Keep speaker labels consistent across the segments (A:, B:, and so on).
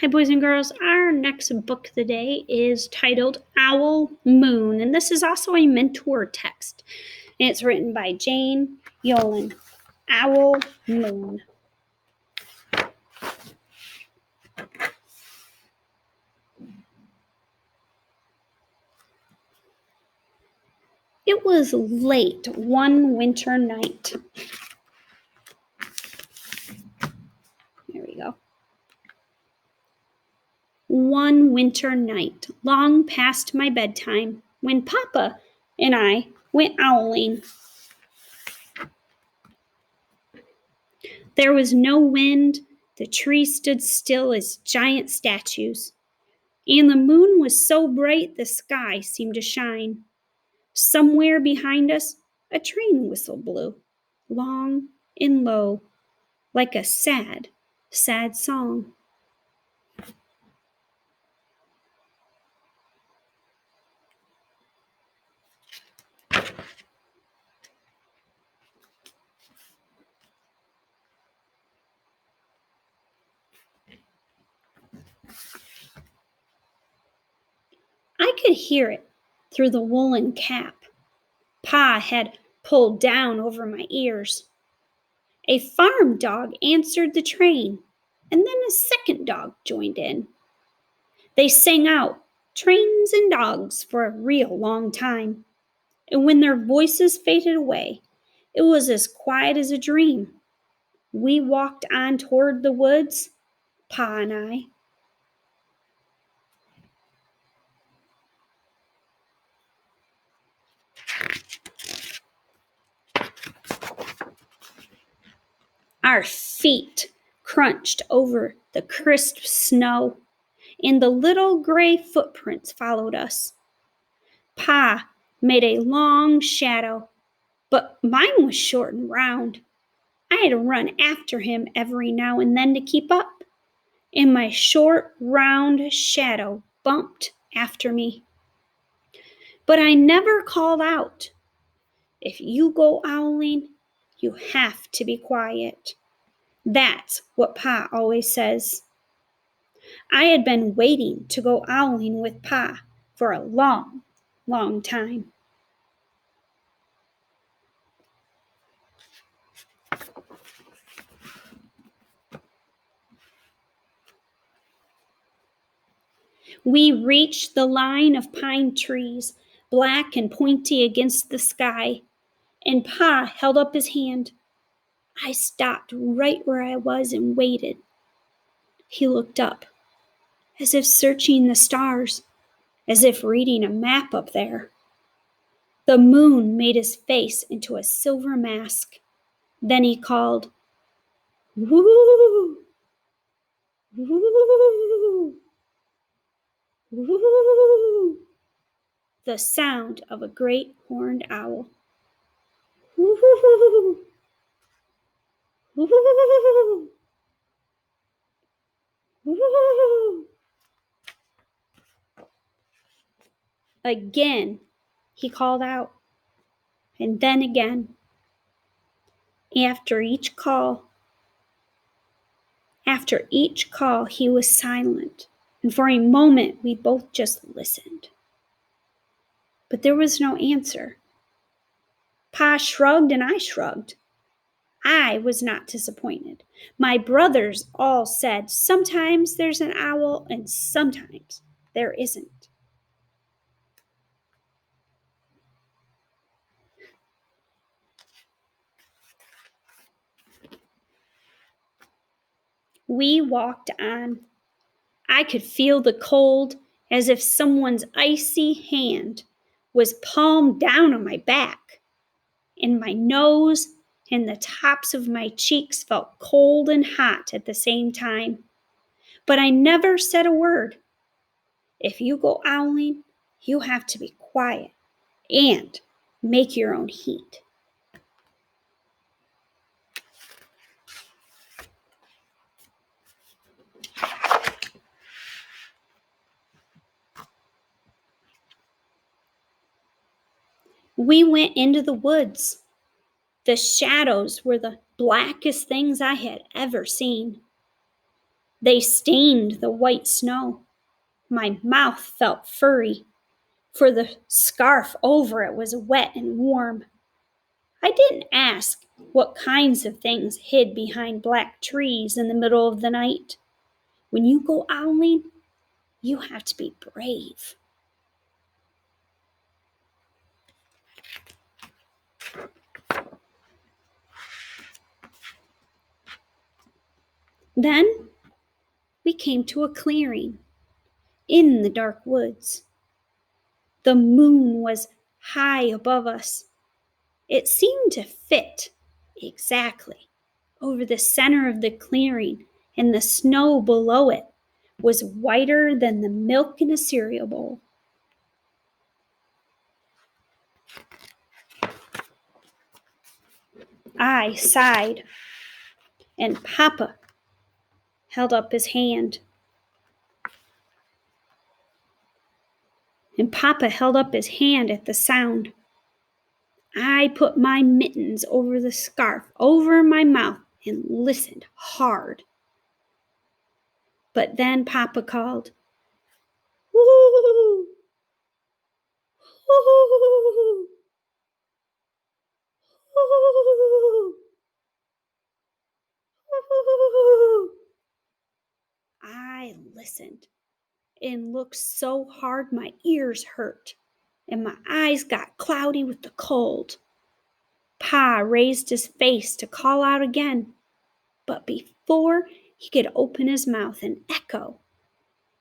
A: Hi, boys and girls. Our next book of the day is titled Owl Moon, and this is also a mentor text. And it's written by Jane Yolen. Owl Moon. It was late one winter night. There we go. One winter night, long past my bedtime, when Papa and I went owling. There was no wind, the trees stood still as giant statues, and the moon was so bright the sky seemed to shine. Somewhere behind us, a train whistle blew, long and low, like a sad, sad song. I could hear it through the woolen cap Pa had pulled down over my ears. A farm dog answered the train, and then a second dog joined in. They sang out trains and dogs for a real long time, and when their voices faded away, it was as quiet as a dream. We walked on toward the woods, Pa and I. Our feet crunched over the crisp snow, and the little gray footprints followed us. Pa made a long shadow, but mine was short and round. I had to run after him every now and then to keep up, and my short, round shadow bumped after me. But I never called out. If you go owling, you have to be quiet. That's what Pa always says. I had been waiting to go owling with Pa for a long, long time. We reached the line of pine trees, black and pointy against the sky, and Pa held up his hand. I stopped right where I was and waited. He looked up, as if searching the stars, as if reading a map up there. The moon made his face into a silver mask. Then he called, "Woo! Woo! Woo!" The sound of a great horned owl. Woo! Woo! Woo! Again, he called out, and then again. After each call, he was silent, and for a moment we both just listened. But there was no answer. Pa shrugged and I shrugged. I was not disappointed. My brothers all said sometimes there's an owl and sometimes there isn't. We walked on. I could feel the cold as if someone's icy hand was palmed down on my back, and my nose and the tops of my cheeks felt cold and hot at the same time. But I never said a word. If you go owling, you have to be quiet and make your own heat. We went into the woods. The shadows were the blackest things I had ever seen. They stained the white snow. My mouth felt furry, for the scarf over it was wet and warm. I didn't ask what kinds of things hid behind black trees in the middle of the night. When you go owling, you have to be brave. Then we came to a clearing in the dark woods. The moon was high above us. It seemed to fit exactly over the center of the clearing, and the snow below it was whiter than the milk in a cereal bowl. I sighed, and Papa held up his hand. At the sound. I put my mittens over the scarf over my mouth and listened hard. But then Papa called, "Woo! Woo! Woo! Woo!" I listened and looked so hard my ears hurt and my eyes got cloudy with the cold. Pa raised his face to call out again, but before he could open his mouth, an echo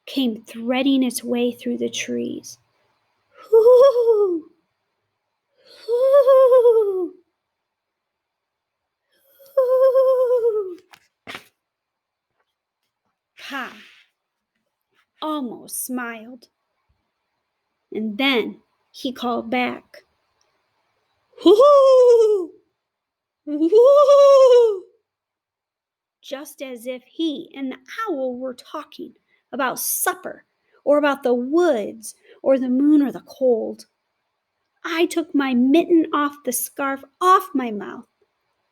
A: came threading its way through the trees. Hoo! Hoo! Hoo! Pa almost smiled. And then he called back, "Hoo! Hoo!" Just as if he and the owl were talking about supper or about the woods or the moon or the cold. I took my mitten off the scarf off my mouth,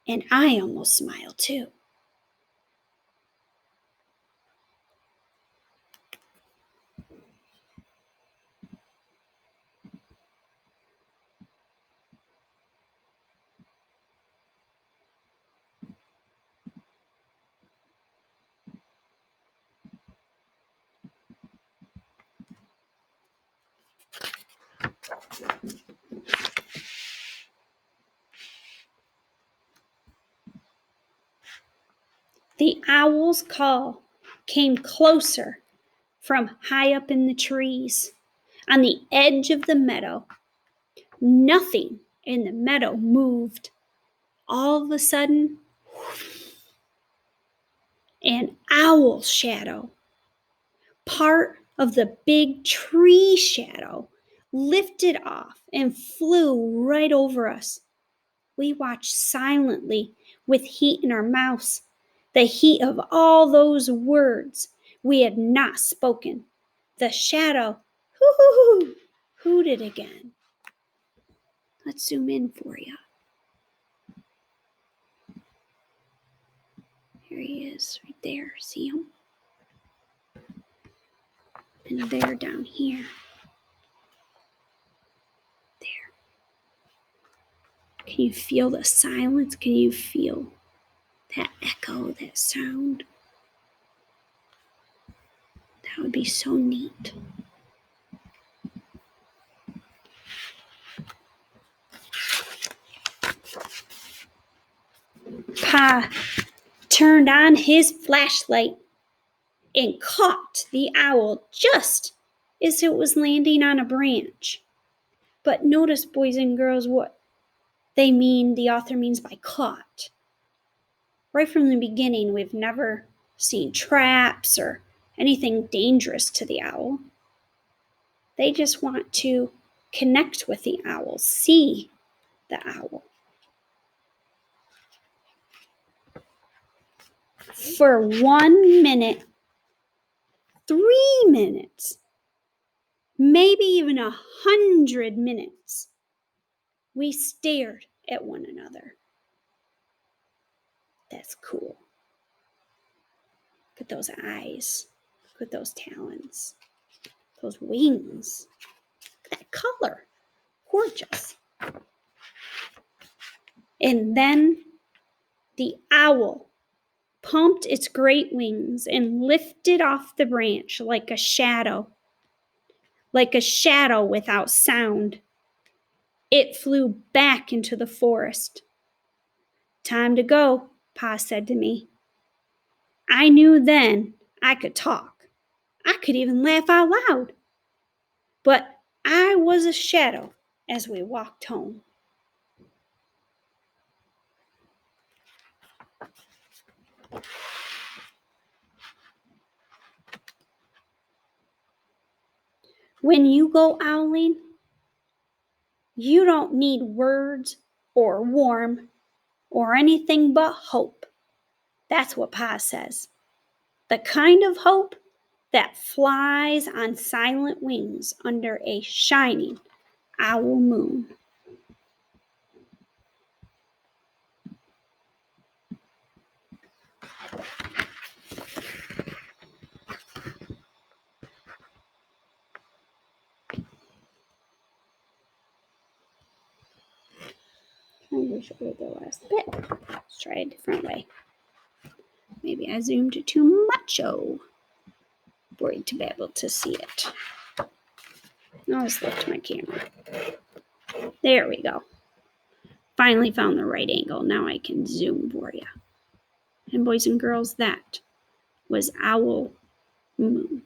A: and I almost smiled too. The owl's call came closer from high up in the trees on the edge of the meadow. Nothing in the meadow moved. All of a sudden, an owl shadow, part of the big tree shadow, lifted off and flew right over us. We watched silently with heat in our mouths, the heat of all those words we had not spoken. The shadow hooted again. Let's zoom in for you. Here he is, right there. See him? And there down here. There. Can you feel the silence? Can you feel that echo, that sound? That would be so neat. Pa turned on his flashlight and caught the owl just as it was landing on a branch. But notice, boys and girls, what the author means by caught. Right from the beginning, we've never seen traps or anything dangerous to the owl. They just want to connect with the owl, see the owl. For 1 minute, 3 minutes, maybe even 100 minutes, we stared at one another. That's cool. at those eyes. Look at those talons. Those wings. Look at that color. Gorgeous. And then the owl pumped its great wings and lifted off the branch like a shadow without sound. It flew back into the forest. Time to go, Pa said to me. I knew then I could talk. I could even laugh out loud. But I was a shadow as we walked home. When you go owling, you don't need words or warm or anything but hope. That's what Pa says. The kind of hope that flies on silent wings under a shining owl moon. Trying to show you the last bit. Let's try a different way. Maybe I zoomed too much. Worried to be able to see it. I'll just lift my camera. There we go. Finally found the right angle. Now I can zoom for you. And boys and girls, that was Owl Moon.